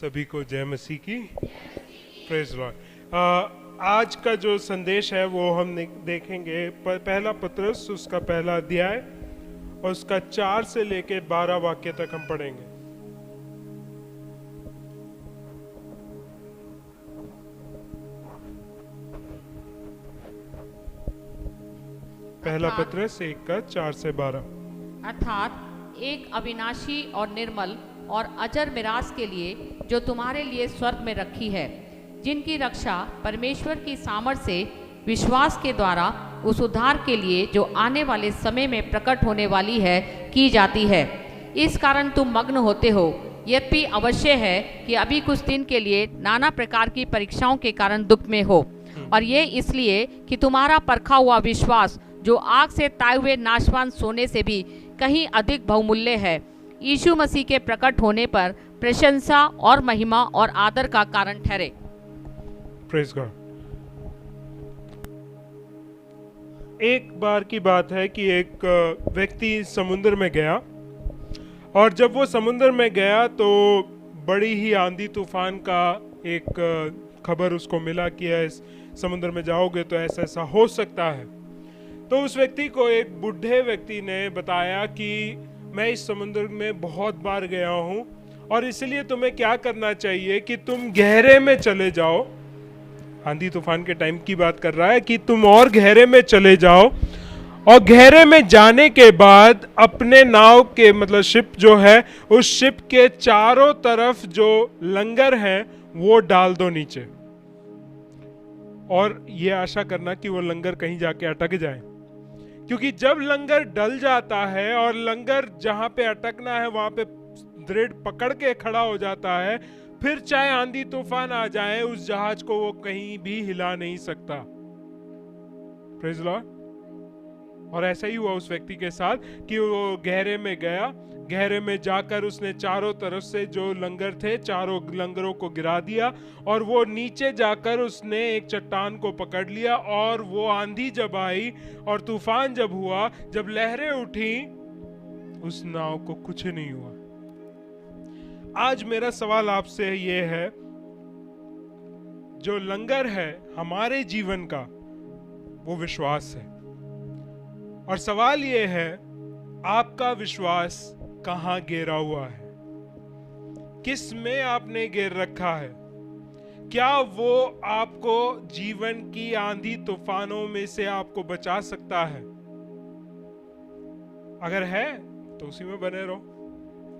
सभी को जय मसीह की। Praise Lord. आज का जो संदेश है वो हम देखेंगे पहला पत्रस उसका पहला अध्याय और उसका 4 से लेके 12 वाक्य तक हम पढ़ेंगे। पहला पत्रस 1 का 4 से 12। अर्थात एक अविनाशी और निर्मल और अजर मिरास के लिए जो तुम्हारे लिए स्वर्ग में रखी है, जिनकी रक्षा परमेश्वर की सामर्थ से विश्वास के द्वारा उस उद्धार के लिए जो आने वाले समय में प्रकट होने वाली है की जाती है। इस कारण तुम मग्न होते हो, यद्यपि अवश्य है कि अभी कुछ दिन के लिए नाना प्रकार की परीक्षाओं के कारण दुख में हो, और ये इसलिए कि तुम्हारा परखा हुआ विश्वास जो आग से ताए हुए नाशवान सोने से भी कहीं अधिक बहुमूल्य है, यीशु मसीह के प्रकट होने पर प्रशंसा और महिमा और आदर का कारण ठहरे। Praise God. एक बार की बात है कि एक व्यक्ति समुद्र में गया, और जब वो समुद्र में गया तो बड़ी ही आंधी तूफान का एक खबर उसको मिला कि इस समुद्र में जाओगे तो ऐसा ऐसा हो सकता है। तो उस व्यक्ति को एक बूढ़े व्यक्ति ने बताया कि मैं इस समुद्र में बहुत बार गया हूं, और इसलिए तुम्हें क्या करना चाहिए कि तुम गहरे में चले जाओ। आंधी तूफान के टाइम की बात कर रहा है कि तुम और गहरे में चले जाओ, और गहरे में जाने के बाद अपने नाव के मतलब शिप जो है, उस शिप के चारों तरफ जो लंगर है वो डाल दो नीचे, और ये आशा करना कि वो लंगर कहीं जाके अटक जाए। क्योंकि जब लंगर डल जाता है और लंगर जहां पे अटकना है वहां पे दृढ़ पकड़ के खड़ा हो जाता है, फिर चाहे आंधी तूफान आ जाए उस जहाज को वो कहीं भी हिला नहीं सकता। Praise Lord. और ऐसा ही हुआ उस व्यक्ति के साथ कि वो गहरे में गया, गहरे में जाकर उसने चारों तरफ से जो लंगर थे चारों लंगरों को गिरा दिया, और वो नीचे जाकर उसने एक चट्टान को पकड़ लिया, और वो आंधी जब आई और तूफान जब हुआ, जब लहरें उठी, उस नाव को कुछ नहीं हुआ। आज मेरा सवाल आपसे ये है, जो लंगर है हमारे जीवन का वो विश्वास है, और सवाल ये है आपका विश्वास कहां गिरा हुआ है, किस में आपने गिर रखा है। क्या वो आपको जीवन की आंधी तूफानों में से आपको बचा सकता है? अगर है तो उसी में बने रहो,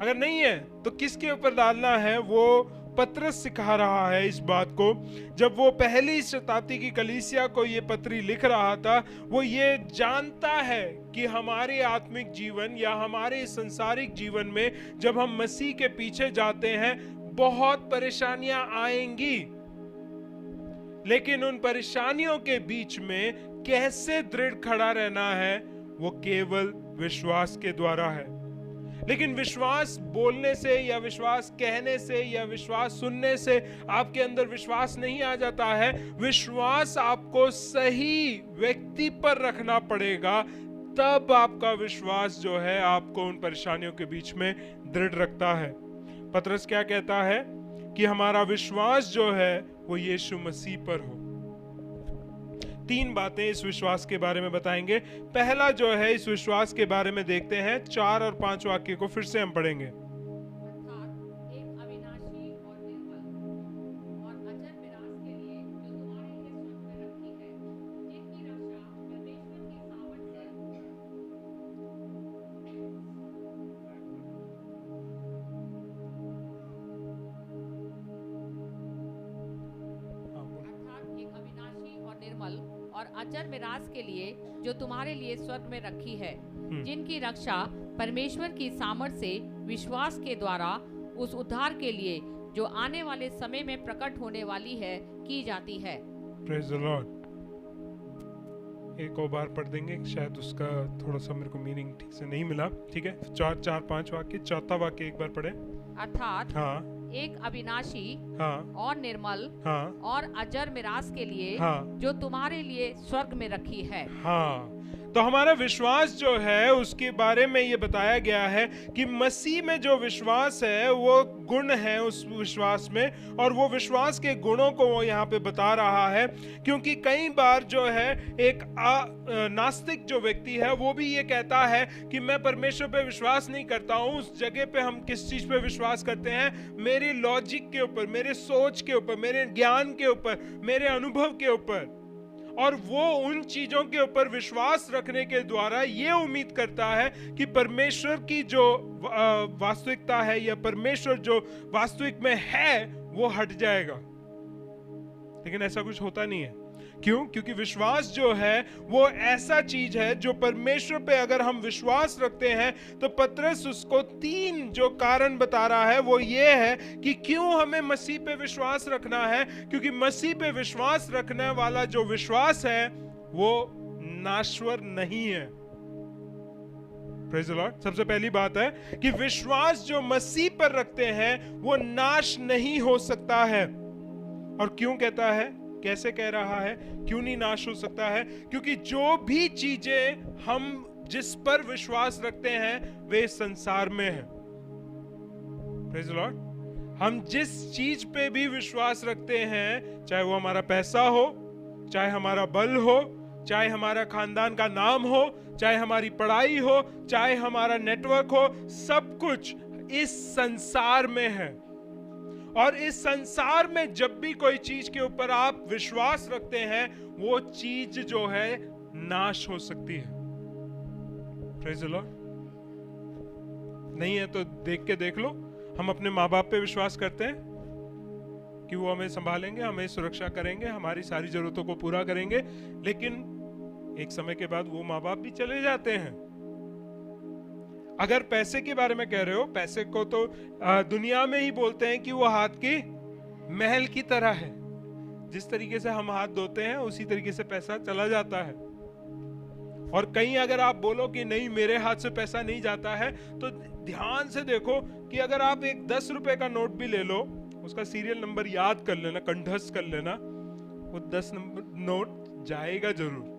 अगर नहीं है तो किसके ऊपर डालना है। वो पत्रस सिखा रहा है इस बात को। जब वो पहली शताब्दी की कलीसिया को ये पत्री लिख रहा था, वो ये जानता है कि हमारे आत्मिक जीवन या हमारे संसारिक जीवन में जब हम मसीह के पीछे जाते हैं बहुत परेशानियां आएंगी, लेकिन उन परेशानियों के बीच में कैसे दृढ़ खड़ा रहना है वो केवल विश्वास के द्वारा है। लेकिन विश्वास बोलने से या विश्वास कहने से या विश्वास सुनने से आपके अंदर विश्वास नहीं आ जाता है। विश्वास आपको सही व्यक्ति पर रखना पड़ेगा, तब आपका विश्वास जो है आपको उन परेशानियों के बीच में दृढ़ रखता है। पत्रस क्या कहता है कि हमारा विश्वास जो है वो यीशु मसीह पर हो। 3 बातें इस विश्वास के बारे में बताएंगे। पहला जो है इस विश्वास के बारे में देखते हैं, 4 और 5 वाक्य को फिर से हम पढ़ेंगे। अर्थात एक अविनाशी और निर्मल और अजर मिरास के लिए जो तुम्हारे लिए स्वर्ग में रखी है, जिनकी रक्षा परमेश्वर की सामर्थ से अर्थात एक अविनाशी और निर्मल और अजर मिरास के लिए जो तुम्हारे लिए स्वर्ग में रखी है, जिनकी रक्षा परमेश्वर की सामर्थ से विश्वास के द्वारा उस उद्धार के लिए जो आने वाले समय में प्रकट होने वाली है की जाती है। Praise the Lord. एक और बार पढ़ देंगे, शायद उसका थोड़ा सा मेरे को मीनिंग ठीक से नहीं मिला। ठीक है, 4-5 वाक्य। चौथा वाक्य एक बार पढ़े। अर्थात हाँ, एक अविनाशी हाँ, और निर्मल हाँ, और अजर मिरास के लिए हाँ, जो तुम्हारे लिए स्वर्ग में रखी है। हाँ। तो हमारा विश्वास जो है उसके बारे में ये बताया गया है कि मसीह में जो विश्वास है वो गुण है उस विश्वास में, और वो विश्वास के गुणों को वो यहाँ पे बता रहा है। क्योंकि कई बार जो है एक नास्तिक जो व्यक्ति है वो भी ये कहता है कि मैं परमेश्वर पे विश्वास नहीं करता हूँ। उस जगह पे हम किस चीज पे विश्वास करते हैं? मेरी लॉजिक के ऊपर, मेरे सोच के ऊपर, मेरे ज्ञान के ऊपर, मेरे अनुभव के ऊपर। और वो उन चीजों के ऊपर विश्वास रखने के द्वारा ये उम्मीद करता है कि परमेश्वर की जो वास्तविकता है या परमेश्वर जो वास्तविक में है वो हट जाएगा। लेकिन ऐसा कुछ होता नहीं है। क्यों? क्योंकि विश्वास जो है वो ऐसा चीज है जो परमेश्वर पे अगर हम विश्वास रखते हैं तो पतरस उसको 3 जो कारण बता रहा है वो ये है कि क्यों हमें मसीह पे विश्वास रखना है। क्योंकि मसीह पे विश्वास रखने वाला जो विश्वास है वो नाश्वर नहीं है। Praise the Lord. सबसे पहली बात है कि विश्वास जो मसीह पर रखते हैं वो नाश नहीं हो सकता है। और क्यों कहता है, कैसे कह रहा है, क्यों नहीं नाश हो सकता है? क्योंकि जो भी चीजें हम जिस पर विश्वास रखते हैं वे संसार में है। Praise the Lord. हम जिस चीज पे भी विश्वास रखते हैं, चाहे वो हमारा पैसा हो, चाहे हमारा बल हो, चाहे हमारा खानदान का नाम हो, चाहे हमारी पढ़ाई हो, चाहे हमारा नेटवर्क हो, सब कुछ इस संसार में है। और इस संसार में जब भी कोई चीज के ऊपर आप विश्वास रखते हैं वो चीज जो है नाश हो सकती है। Praise the Lord. नहीं है तो देख के देख लो, हम अपने माँ बाप पे विश्वास करते हैं कि वो हमें संभालेंगे, हमें सुरक्षा करेंगे, हमारी सारी जरूरतों को पूरा करेंगे, लेकिन एक समय के बाद वो माँ बाप भी चले जाते हैं। अगर पैसे के बारे में कह रहे हो, पैसे को तो दुनिया में ही बोलते हैं कि वो हाथ की महल की तरह है। जिस तरीके से हम हाथ धोते हैं उसी तरीके से पैसा चला जाता है। और कहीं अगर आप बोलो कि नहीं मेरे हाथ से पैसा नहीं जाता है, तो ध्यान से देखो कि अगर आप एक 10 रुपए का नोट भी ले लो, उसका सीरियल नंबर याद कर लेना, कंठस्थ कर लेना, वो 10 नंबर नोट जाएगा जरूर,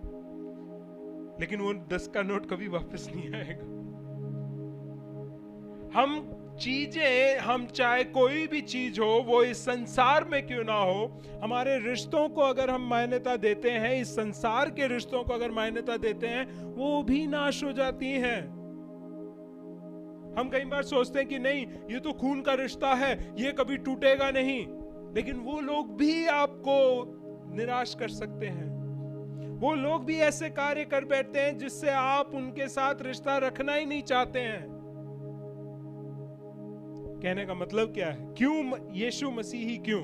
लेकिन वो 10 का नोट कभी वापस नहीं आएगा। हम चीजें, हम चाहे कोई भी चीज हो वो इस संसार में क्यों ना हो, हमारे रिश्तों को अगर हम मान्यता देते हैं, इस संसार के रिश्तों को अगर मान्यता देते हैं, वो भी नाश हो जाती हैं। हम कई बार सोचते हैं कि नहीं ये तो खून का रिश्ता है, ये कभी टूटेगा नहीं, लेकिन वो लोग भी आपको निराश कर सकते हैं। वो लोग भी ऐसे कार्य कर बैठते हैं जिससे आप उनके साथ रिश्ता रखना ही नहीं चाहते हैं। कहने का मतलब क्या है? क्यों यीशु मसीह ही क्यों?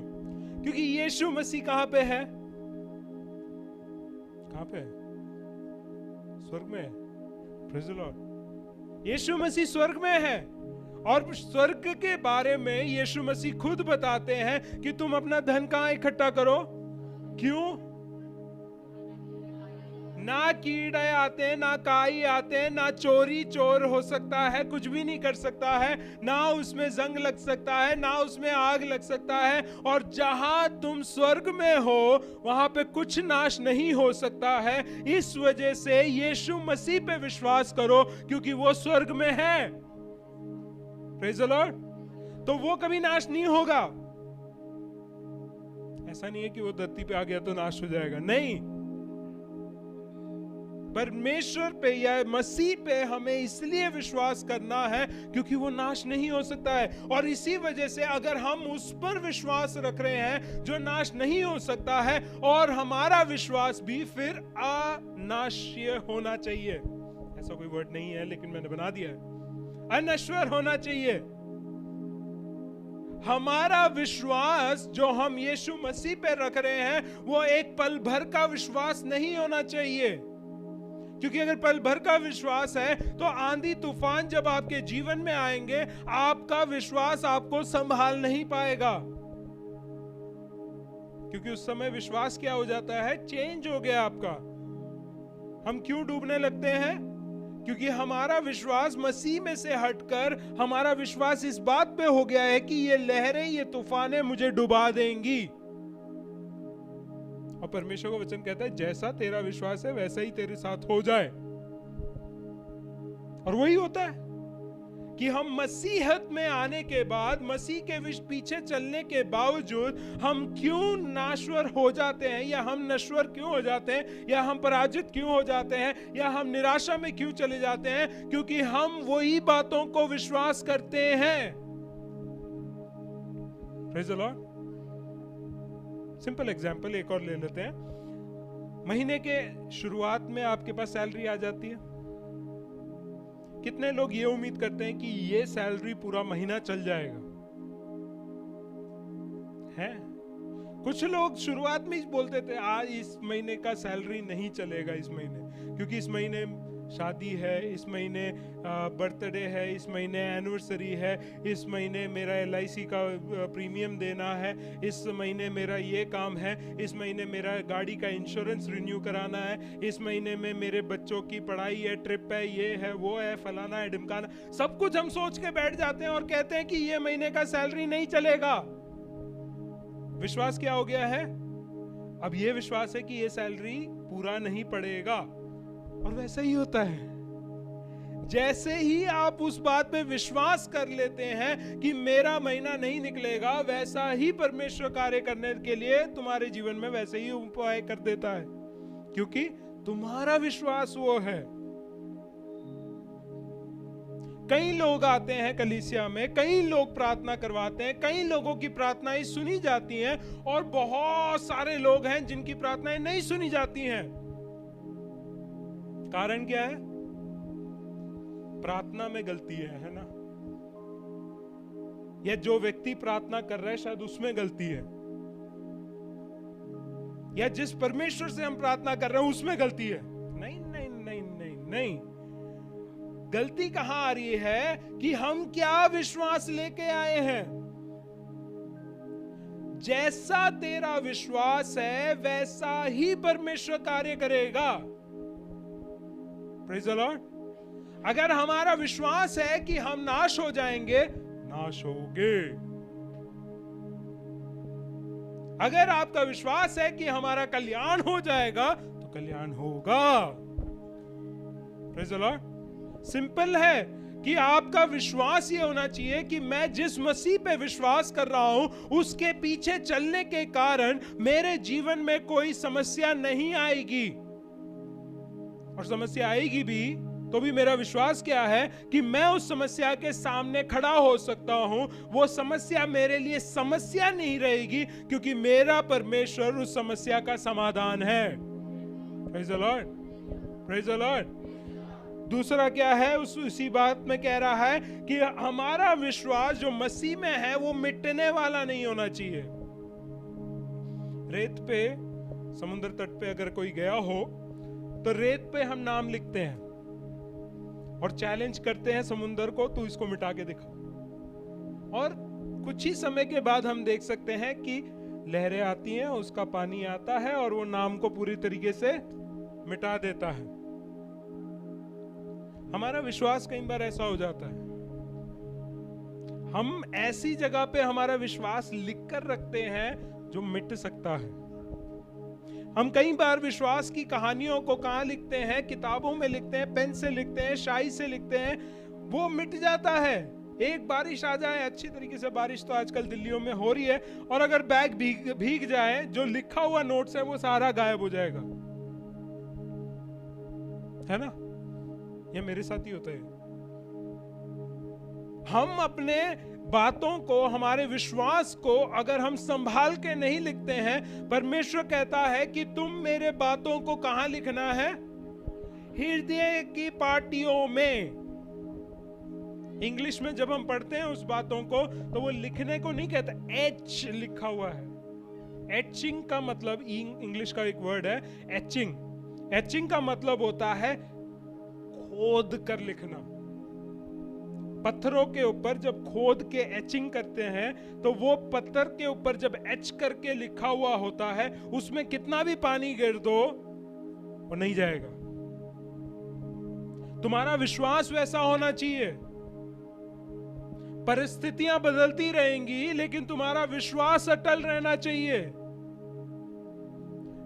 क्योंकि यीशु मसीह कहां पे है? कहां पे है? स्वर्ग में है। Praise the lord. यीशु मसीह स्वर्ग में है, और स्वर्ग के बारे में यीशु मसीह खुद बताते हैं कि तुम अपना धन कहां इकट्ठा करो। क्यों? ना कीड़े आते हैं, ना काई आते हैं, ना चोरी चोर हो सकता है, कुछ भी नहीं कर सकता है, ना उसमें जंग लग सकता है, ना उसमें आग लग सकता है। और जहां तुम स्वर्ग में हो वहां पे कुछ नाश नहीं हो सकता है। इस वजह से यीशु मसीह पे विश्वास करो, क्योंकि वो स्वर्ग में है। Praise the Lord. तो वो कभी नाश नहीं होगा। ऐसा नहीं है कि वो धरती पे आ गया तो नाश हो जाएगा, नहीं। परमेश्वर पे या मसीह पे हमें इसलिए विश्वास करना है क्योंकि वो नाश नहीं हो सकता है। और इसी वजह से अगर हम उस पर विश्वास रख रहे हैं जो नाश नहीं हो सकता है, और हमारा विश्वास भी फिर अनाश्य होना चाहिए। ऐसा कोई वर्ड नहीं है लेकिन मैंने बना दिया है, अनश्वर होना चाहिए। हमारा विश्वास जो हम यीशु मसीह पे रख रहे हैं वो एक पल भर का विश्वास नहीं होना चाहिए। क्योंकि अगर पल भर का विश्वास है तो आंधी तूफान जब आपके जीवन में आएंगे, आपका विश्वास आपको संभाल नहीं पाएगा। क्योंकि उस समय विश्वास क्या हो जाता है? चेंज हो गया आपका। हम क्यों डूबने लगते हैं? क्योंकि हमारा विश्वास मसीह में से हटकर हमारा विश्वास इस बात पे हो गया है कि ये लहरें, ये तूफानें मुझे डुबा देंगी। और परमेश्वर का वचन कहता है जैसा तेरा विश्वास है वैसा ही तेरे साथ हो जाए। और वही होता है कि हम मसीहत में आने के बाद, मसीह के पीछे चलने के बावजूद हम क्यों नाश्वर हो जाते हैं, या हम नश्वर क्यों हो जाते हैं, या हम पराजित क्यों हो जाते हैं, या हम निराशा में क्यों चले जाते हैं? क्योंकि हम वही बातों को विश्वास करते हैं। Praise the Lord. Simple example एक और ले लेते हैं। महीने के शुरुआत में आपके पास सैलरी आ जाती है। कितने लोग ये उम्मीद करते हैं कि ये सैलरी पूरा महीना चल जाएगा? है कुछ लोग शुरुआत में ही बोलते थे आज इस महीने का सैलरी नहीं चलेगा इस महीने, क्योंकि इस महीने शादी है, इस महीने बर्थडे है, इस महीने एनिवर्सरी है, इस महीने मेरा LIC का प्रीमियम देना है, इस महीने मेरा ये काम है, इस महीने मेरा गाड़ी का इंश्योरेंस रिन्यू कराना है, इस महीने में मेरे बच्चों की पढ़ाई है, ट्रिप है, ये है, वो है, फलाना है, ढिमकाना। सब कुछ हम सोच के बैठ जाते हैं और कहते हैं कि ये महीने का सैलरी नहीं चलेगा। विश्वास क्या हो गया है? अब ये विश्वास है कि ये सैलरी पूरा नहीं पड़ेगा। और वैसा ही होता है। जैसे ही आप उस बात पे विश्वास कर लेते हैं कि मेरा महीना नहीं निकलेगा, वैसा ही परमेश्वर कार्य करने के लिए तुम्हारे जीवन में वैसे ही उपाय कर देता है, क्योंकि तुम्हारा विश्वास वो है। कई लोग आते हैं कलीसिया में, कई लोग प्रार्थना करवाते हैं, कई लोगों की प्रार्थनाएं सुनी जाती हैं, और बहुत सारे लोग हैं जिनकी प्रार्थनाएं नहीं सुनी जाती हैं। कारण क्या है? प्रार्थना में गलती है ना? या जो व्यक्ति प्रार्थना कर रहा है शायद उसमें गलती है, या जिस परमेश्वर से हम प्रार्थना कर रहे हैं उसमें गलती है। नहीं नहीं नहीं नहीं नहीं, गलती कहां आ रही है कि हम क्या विश्वास लेके आए हैं। जैसा तेरा विश्वास है वैसा ही परमेश्वर कार्य करेगा। Praise the Lord. अगर हमारा विश्वास है कि हम नाश हो जाएंगे, नाश होगे। अगर आपका विश्वास है कि हमारा कल्याण हो जाएगा, तो कल्याण होगा। Praise the Lord. सिंपल है कि आपका विश्वास ये होना चाहिए कि मैं जिस मसीह पे विश्वास कर रहा हूं उसके पीछे चलने के कारण मेरे जीवन में कोई समस्या नहीं आएगी। और समस्या आएगी भी तो भी मेरा विश्वास क्या है कि मैं उस समस्या के सामने खड़ा हो सकता हूं। वो समस्या मेरे लिए समस्या नहीं रहेगी, क्योंकि मेरा परमेश्वर उस समस्या का समाधान है। Praise the Lord, praise the Lord. दूसरा क्या है? उसी बात में कह रहा है कि हमारा विश्वास जो मसीह में है वो मिटने वाला नहीं होना चाहिए। रेत पे, समुद्र तट पे अगर कोई गया हो तो रेत पे हम नाम लिखते हैं और चैलेंज करते हैं समुद्र को, तू इसको मिटा के दिखा। और कुछ ही समय के बाद हम देख सकते हैं कि लहरें आती हैं, उसका पानी आता है और वो नाम को पूरी तरीके से मिटा देता है। हमारा विश्वास कई बार ऐसा हो जाता है, हम ऐसी जगह पे हमारा विश्वास लिखकर रखते हैं जो मिट सकता है। हम कई बार विश्वास की कहानियों को कहां लिखते हैं? किताबों में लिखते हैं, पेन से लिखते हैं, शाई से लिखते हैं, वो मिट जाता है। एक बारिश आ जाए, अच्छी तरीके से बारिश तो आजकल दिल्लियों में हो रही है, और अगर बैग भीग जाए, जो लिखा हुआ नोट्स है वो सारा गायब हो जाएगा, है ना? ये मेरे साथ ही होता है। हम अपने बातों को, हमारे विश्वास को अगर हम संभाल के नहीं लिखते हैं, परमेश्वर कहता है कि तुम मेरे बातों को कहां लिखना है? हृदय की पाटियों में। इंग्लिश में जब हम पढ़ते हैं उस बातों को तो वो लिखने को नहीं कहता, एच लिखा हुआ है। एचिंग का मतलब, इंग्लिश का एक वर्ड है एचिंग। एचिंग का मतलब होता है खोद कर लिखना। पत्थरों के ऊपर जब खोद के एचिंग करते हैं तो वो पत्थर के ऊपर जब एच करके लिखा हुआ होता है, उसमें कितना भी पानी गिर दो वो नहीं जाएगा। तुम्हारा विश्वास वैसा होना चाहिए। परिस्थितियां बदलती रहेंगी लेकिन तुम्हारा विश्वास अटल रहना चाहिए।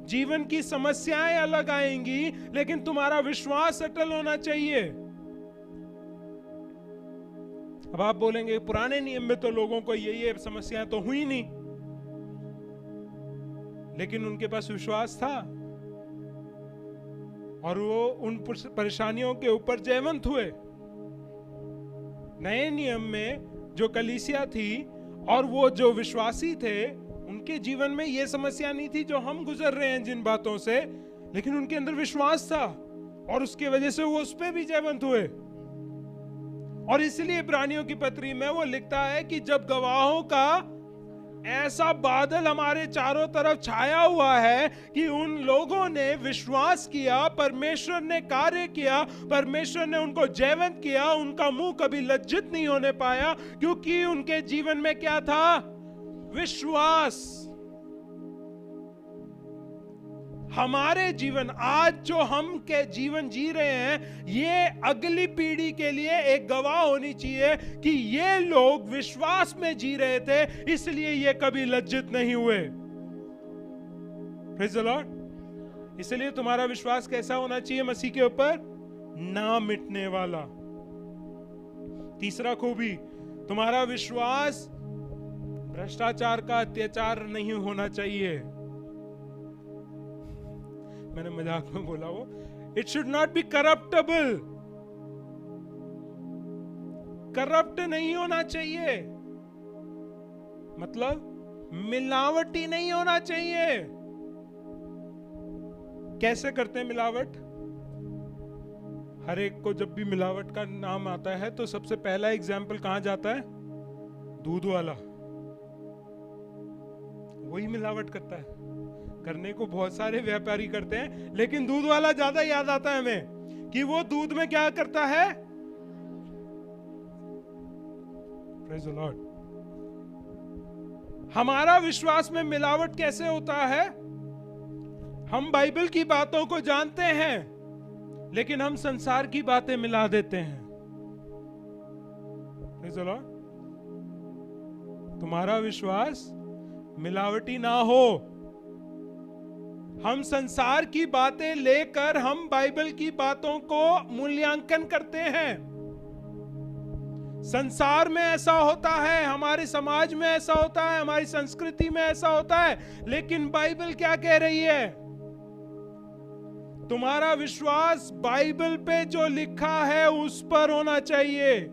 जीवन की समस्याएं अलग आएंगी, लेकिन तुम्हारा विश्वास अटल होना चाहिए। अब आप बोलेंगे पुराने नियम में तो लोगों को ये समस्याएं तो हुई नहीं, लेकिन उनके पास विश्वास था और वो उन परेशानियों के ऊपर जयवंत हुए। नए नियम में जो कलीसिया थी और वो जो विश्वासी थे, उनके जीवन में ये समस्या नहीं थी जो हम गुजर रहे हैं जिन बातों से, लेकिन उनके अंदर विश्वास था और उसके वजह से वो उस पे भी जयवंत हुए। और इसलिए इब्रानियों की पत्री में वो लिखता है कि जब गवाहों का ऐसा बादल हमारे चारों तरफ छाया हुआ है कि उन लोगों ने विश्वास किया, परमेश्वर ने कार्य किया, परमेश्वर ने उनको जयवंत किया, उनका मुंह कभी लज्जित नहीं होने पाया, क्योंकि उनके जीवन में क्या था? विश्वास। हमारे जीवन आज जो हम के जीवन जी रहे हैं, ये अगली पीढ़ी के लिए एक गवाह होनी चाहिए कि ये लोग विश्वास में जी रहे थे, इसलिए ये कभी लज्जित नहीं हुए। Praise the Lord. इसलिए तुम्हारा विश्वास कैसा होना चाहिए मसीह के ऊपर? ना मिटने वाला। तीसरा खूबी, तुम्हारा विश्वास भ्रष्टाचार का अत्याचार नहीं होना चाहिए। मैंने मजाक में बोला वो, it should not be corruptible. Corrupt नहीं होना चाहिए, मतलब मिलावटी नहीं होना चाहिए। कैसे करते हैं मिलावट? हर एक को जब भी मिलावट का नाम आता है तो सबसे पहला एग्जाम्पल कहां जाता है? दूध वाला। वही मिलावट करता है। करने को बहुत सारे व्यापारी करते हैं, लेकिन दूध वाला ज्यादा याद आता है हमें कि वो दूध में क्या करता है? Praise the Lord. हमारा विश्वास में मिलावट कैसे होता है? हम बाइबल की बातों को जानते हैं, लेकिन हम संसार की बातें मिला देते हैं। Praise the Lord. तुम्हारा विश्वास मिलावटी ना हो। हम संसार की बातें लेकर हम बाइबल की बातों को मूल्यांकन करते हैं। संसार में ऐसा होता है, हमारे समाज में ऐसा होता है, हमारी संस्कृति में ऐसा होता है, लेकिन बाइबल क्या कह रही है? तुम्हारा विश्वास बाइबल पे जो लिखा है उस पर होना चाहिए।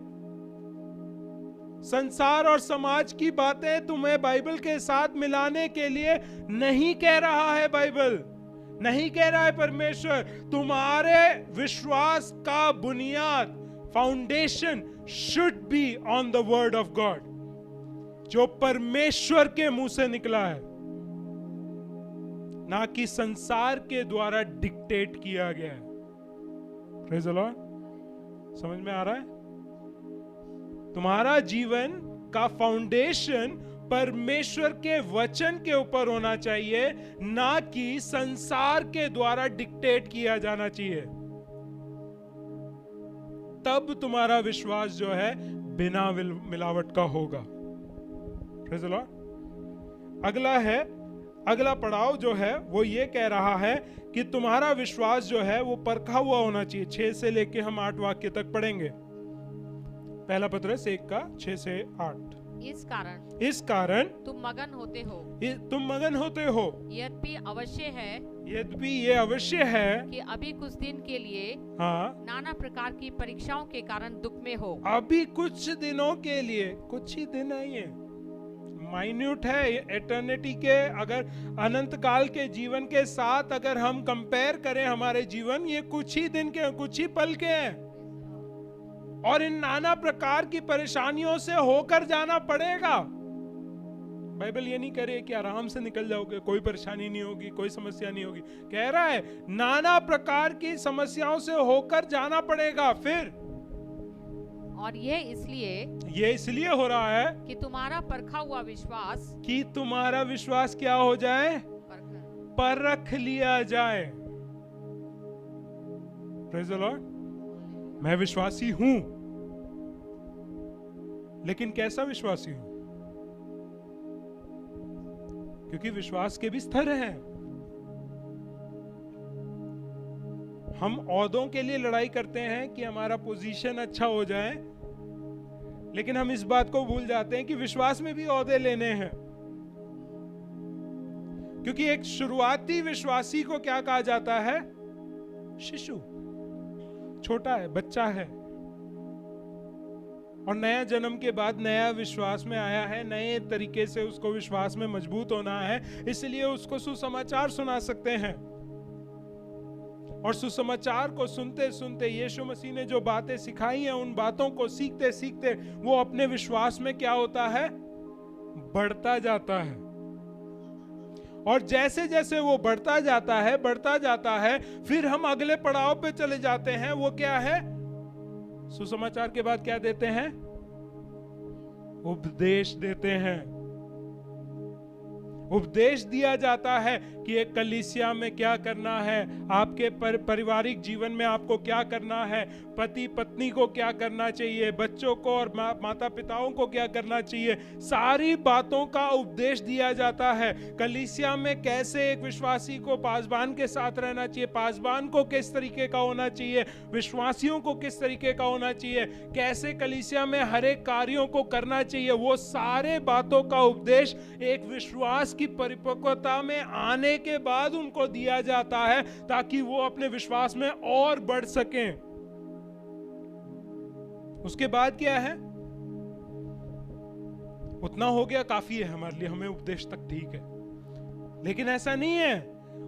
संसार और समाज की बातें तुम्हें बाइबल के साथ मिलाने के लिए नहीं कह रहा है बाइबल, नहीं कह रहा है परमेश्वर। तुम्हारे विश्वास का बुनियाद, foundation should be on the word of God, जो परमेश्वर के मुंह से निकला है, ना कि संसार के द्वारा डिक्टेट किया गया है। Praise the Lord. समझ में आ रहा है? तुम्हारा जीवन का फाउंडेशन परमेश्वर के वचन के ऊपर होना चाहिए, ना कि संसार के द्वारा डिक्टेट किया जाना चाहिए। तब तुम्हारा विश्वास जो है बिना मिलावट का होगा। Praise the Lord. अगला पड़ाव जो है वो ये कह रहा है कि तुम्हारा विश्वास जो है वो परखा हुआ होना चाहिए। 6 से लेके हम 8 वाक्य तक पढ़ेंगे। पहला पत्रस 1:6 से 8। इस कारण तुम मगन होते हो। यद्यपि ये अवश्य है कि अभी कुछ दिन के लिए नाना प्रकार की परीक्षाओं के कारण दुख में हो। अभी कुछ दिनों के लिए, कुछ ही दिन है, ये माइन्यूट है। एटर्निटी के, अगर अनंत काल के जीवन के साथ अगर हम कंपेयर करें हमारे जीवन, ये कुछ ही दिन के, कुछ ही पल के हैं। और इन नाना प्रकार की परेशानियों से होकर जाना पड़ेगा। बाइबल ये नहीं कह रही कि आराम से निकल जाओगे, कोई परेशानी नहीं होगी, कोई समस्या नहीं होगी। कह रहा है नाना प्रकार की समस्याओं से होकर जाना पड़ेगा। फिर और ये इसलिए हो रहा है कि तुम्हारा परखा हुआ विश्वास, कि तुम्हारा विश्वास क्या हो जाए? परख लिया जाए। Praise the Lord. मैं विश्वासी हूं, लेकिन कैसा विश्वासी हूं? क्योंकि विश्वास के भी स्तर हैं। हम ओहदों के लिए लड़ाई करते हैं कि हमारा पोजीशन अच्छा हो जाए, लेकिन हम इस बात को भूल जाते हैं कि विश्वास में भी ओहदे लेने हैं। क्योंकि एक शुरुआती विश्वासी को क्या कहा जाता है? शिशु, छोटा है, बच्चा है, और नया जन्म के बाद नया विश्वास में आया है, नए तरीके से उसको विश्वास में मजबूत होना है, इसलिए उसको सुसमाचार सुना सकते हैं। और सुसमाचार को सुनते सुनते यीशु मसीह ने जो बातें सिखाई हैं, उन बातों को सीखते सीखते वो अपने विश्वास में क्या होता है? बढ़ता जाता है। और जैसे जैसे वो बढ़ता जाता है, फिर हम अगले पड़ाव पे चले जाते हैं। वो क्या है? सुसमाचार के बाद क्या देते हैं? उपदेश देते हैं। उपदेश दिया जाता है कि एक कलीसिया में क्या करना है, आपके पारिवारिक जीवन में आपको क्या करना है, पति पत्नी को क्या करना चाहिए, बच्चों को और माता पिताओं को क्या करना चाहिए, सारी बातों का उपदेश दिया जाता है। कलीसिया में कैसे एक विश्वासी को पासबान के साथ रहना चाहिए, पासबान को किस तरीके का होना चाहिए, विश्वासियों को किस तरीके का होना चाहिए, कैसे कलीसिया में हर एक कार्यों को करना चाहिए, वो सारे बातों का उपदेश एक विश्वास की परिपक्वता में आने के बाद उनको दिया जाता है, ताकि वो अपने विश्वास में और बढ़ सकें। उसके बाद क्या है? उतना हो गया, काफी है हमारे लिए, हमें उपदेश तक ठीक है। लेकिन ऐसा नहीं है।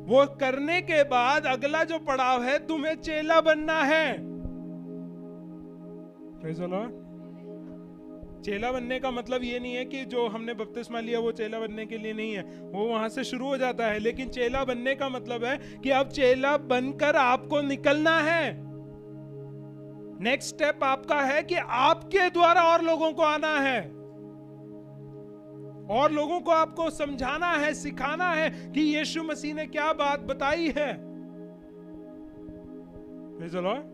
वो करने के बाद अगला जो पड़ाव है, तुम्हें चेला बनना है। Praise the Lord. चेला बनने का मतलब ये नहीं है कि जो हमने बपतिस्मा लिया वो चेला बनने के लिए नहीं है, वो वहां से शुरू हो जाता है। लेकिन चेला बनने का मतलब है कि अब चेला बनकर आपको निकलना है। नेक्स्ट स्टेप आपका है कि आपके द्वारा और लोगों को आना है, और लोगों को आपको समझाना है, सिखाना है कि यीशु मसीह ने क्या बात बताई है। Praise the Lord.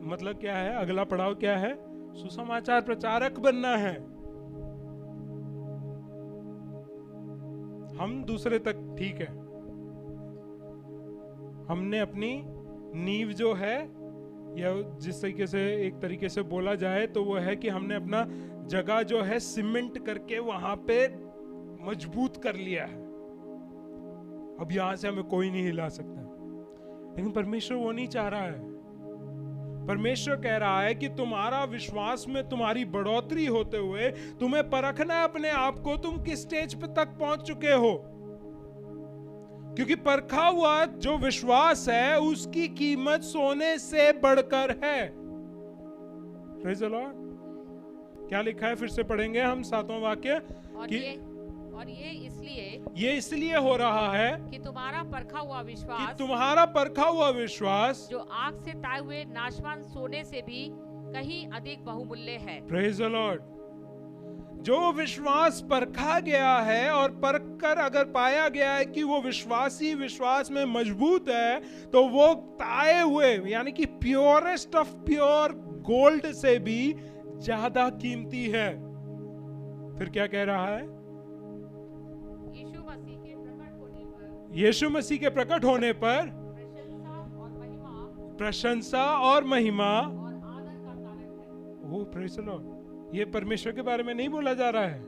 मतलब क्या है? अगला पड़ाव क्या है? सुसमाचार प्रचारक बनना है। हम दूसरे तक ठीक है, हमने अपनी नींव जो है, या जिस तरीके से एक तरीके से बोला जाए तो वो है कि हमने अपना जगह जो है सीमेंट करके वहां पे मजबूत कर लिया है। अब यहां से हमें कोई नहीं हिला सकता। लेकिन परमेश्वर वो नहीं चाह रहा है। परमेश्वर कह रहा है कि तुम्हारा विश्वास में तुम्हारी बढ़ोतरी होते हुए तुम्हें परखना है अपने आप को, तुम किस स्टेज पे तक पहुंच चुके हो। क्योंकि परखा हुआ जो विश्वास है उसकी कीमत सोने से बढ़कर है। Praise the Lord. क्या लिखा है? फिर से पढ़ेंगे हम 7वां वाक्य। और ये इसलिए हो रहा है कि तुम्हारा परखा हुआ विश्वास जो आग से ताए हुए नाशवान सोने से भी कहीं अधिक बहुमूल्य है। Praise the Lord. जो विश्वास परखा गया है और परख कर अगर पाया गया है कि वो विश्वासी विश्वास में मजबूत है, तो वो ताए हुए यानी कि प्योरेस्ट ऑफ प्योर गोल्ड से भी ज्यादा कीमती है। फिर क्या कह रहा है? यीशु मसीह के प्रकट होने पर प्रशंसा और महिमा वो प्रेज़ द लॉर्ड। ये परमेश्वर के बारे में नहीं बोला जा रहा है।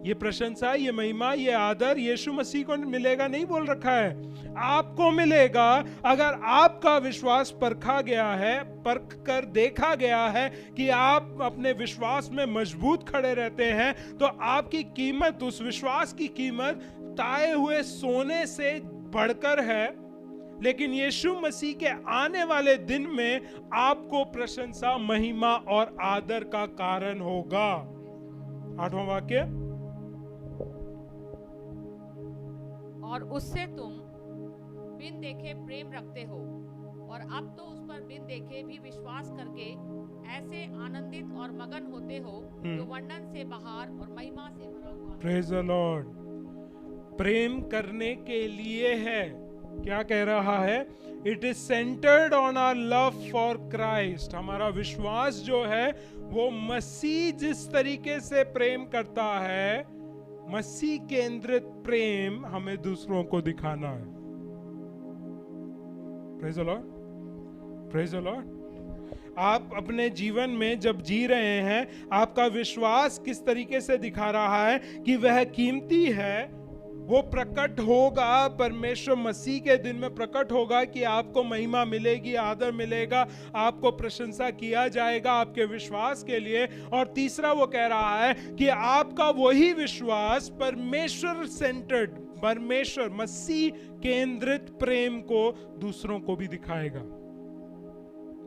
ये प्रशंसा, ये महिमा, ये आदर यीशु मसीह को मिलेगा नहीं बोल रखा है। आपको मिलेगा अगर आपका विश्वास परखा गया है, परख कर देखा गया है कि आप अपने विश्वास में मजबूत खड़े रहते हैं, तो आपकी कीमत, उस विश्वास की कीमत ताए हुए सोने से बढ़कर है। लेकिन यीशु मसीह के आने वाले दिन में आपको प्रशंसा, महिमा और आदर का कारण होगा। 8वां वाक्य। और उससे तुम बिन देखे प्रेम रखते हो, और अब तो उस पर बिन देखे भी विश्वास करके ऐसे आनंदित और मगन होते हो जो वर्णन से बाहर और महिमा से भरा हुआ है। Praise the Lord. प्रेम करने के लिए है। क्या कह रहा है? It is centred on our love for Christ. हमारा विश्वास जो है वो मसीह जिस तरीके से प्रेम करता है, मसीह केंद्रित प्रेम हमें दूसरों को दिखाना है। Praise the Lord, praise the Lord. आप अपने जीवन में जब जी रहे हैं, आपका विश्वास किस तरीके से दिखा रहा है कि वह कीमती है, वो प्रकट होगा परमेश्वर मसीह के दिन में प्रकट होगा कि आपको महिमा मिलेगी, आदर मिलेगा, आपको प्रशंसा किया जाएगा आपके विश्वास के लिए। और तीसरा वो कह रहा है कि आपका वही विश्वास परमेश्वर सेंटर्ड, परमेश्वर मसीह केंद्रित प्रेम को दूसरों को भी दिखाएगा।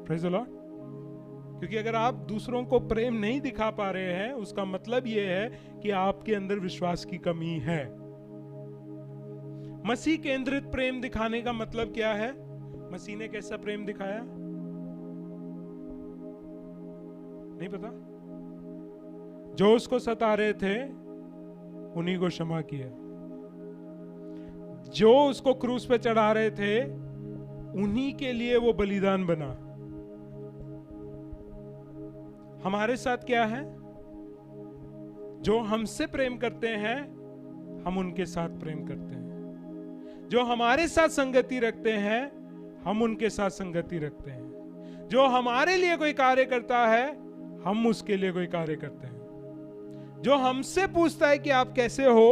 Praise the Lord. क्योंकि अगर आप दूसरों को प्रेम नहीं दिखा पा रहे हैं, उसका मतलब यह है कि आपके अंदर विश्वास की कमी है। मसीह केंद्रित प्रेम दिखाने का मतलब क्या है? मसीह ने कैसा प्रेम दिखाया? नहीं पता? जो उसको सता रहे थे उन्हीं को क्षमा किया, जो उसको क्रूस पे चढ़ा रहे थे उन्हीं के लिए वो बलिदान बना। हमारे साथ क्या है? जो हमसे प्रेम करते हैं हम उनके साथ प्रेम करते हैं, जो हमारे साथ संगति रखते हैं हम उनके साथ संगति रखते हैं, जो हमारे लिए कोई कार्य करता है हम उसके लिए कोई कार्य करते हैं, जो हमसे पूछता है कि आप कैसे हो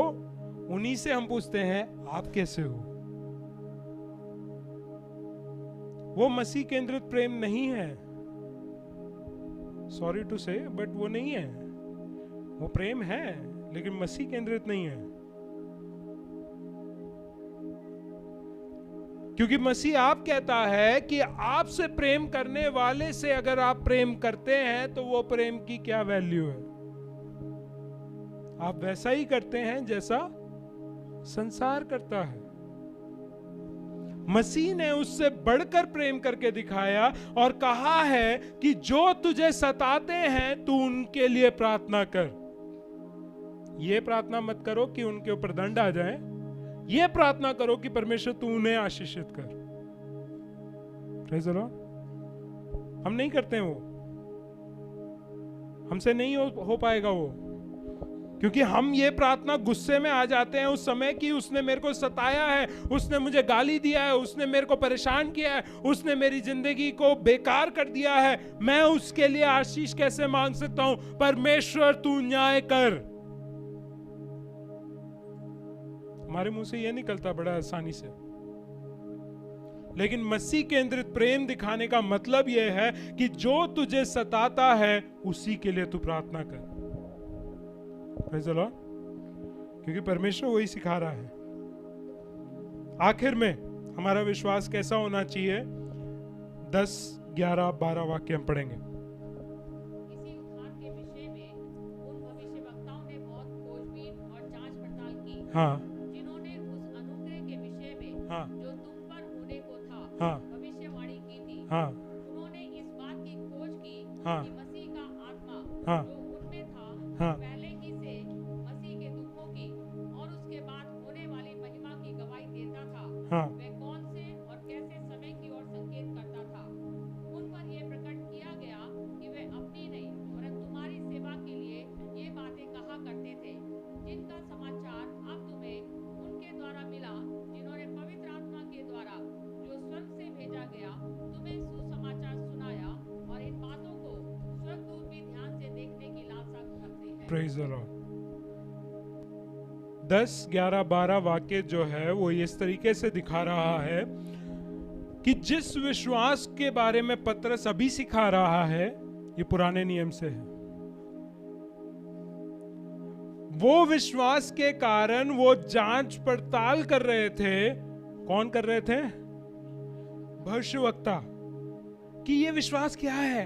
उन्हीं से हम पूछते हैं आप कैसे हो। वो मसीह केंद्रित प्रेम नहीं है, सॉरी टू से, बट वो नहीं है। वो प्रेम है लेकिन मसीह केंद्रित नहीं है। क्योंकि मसीह आप कहता है कि आपसे प्रेम करने वाले से अगर आप प्रेम करते हैं तो वो प्रेम की क्या वैल्यू है? आप वैसा ही करते हैं जैसा संसार करता है। मसीह ने उससे बढ़कर प्रेम करके दिखाया और कहा है कि जो तुझे सताते हैं तू उनके लिए प्रार्थना कर। यह प्रार्थना मत करो कि उनके ऊपर दंड आ जाए, यह प्रार्थना करो कि परमेश्वर तू उन्हें आशीषित कर। Praise the Lord. हम नहीं करते हैं वो, हमसे नहीं हो पाएगा वो, क्योंकि हम ये प्रार्थना गुस्से में आ जाते हैं उस समय कि उसने मेरे को सताया है, उसने मुझे गाली दिया है, उसने मेरे को परेशान किया है, उसने मेरी जिंदगी को बेकार कर दिया है, मैं उसके लिए आशीष कैसे मांग सकता हूं? परमेश्वर तू न्याय कर। हमारे मुंह से यह निकलता बड़ा आसानी से, लेकिन मसीह केंद्रित प्रेम दिखाने का मतलब यह है कि जो तुझे सताता है उसी के लिए तू प्रार्थना कर। Praise the Lord. क्योंकि परमेश्वर वही सिखा रहा है। आखिर में हमारा विश्वास कैसा होना चाहिए? 10, 11, 12 वाक्य हम पढ़ेंगे। इसी उद्धार के विषय में उन भविष्यवक्ताओं ने बहुत खोजबीन और जांच पड़ताल की, हाँ, जिन्होंने उस अनुग्रह के विषय में हाँ, जो तुम पर होने को था हाँ, भविष्यवाणी की थी। हाँ, उन्होंने इस बात की खोज की हाँ, कि मसीह का आत्मा हाँ, जो उनमें था हाँ, पहले ही से मसीह के दुखों की और उसके बाद होने वाली महिमा की गवाही देता था। हाँ, वह कौन से और कैसे समय की ओर संकेत करता था। उन पर यह प्रकट किया गया कि वे अपनी नहीं परंतु तुम्हारी सेवा के लिए ये बातें कहा करते थे, जिनका समाचार अब तुम्हें उनके द्वारा मिला, जिन्होंने पवित्र आत्मा के द्वारा जो स्वर्ग से भेजा गया तुम्हें सुसमाचार सुनाया, और इन बातों को स्वर्गदूत भी ध्यान से देखने की लालसा रखते हैं। Praise the Lord. 10, 11, 12 वाक्य जो है वो इस तरीके से दिखा रहा है कि जिस विश्वास के बारे में पतरस अभी सिखा रहा है ये पुराने नियम से है। वो विश्वास के कारण वो जांच पड़ताल कर रहे थे। कौन कर रहे थे? भविष्यवक्ता। कि ये विश्वास क्या है,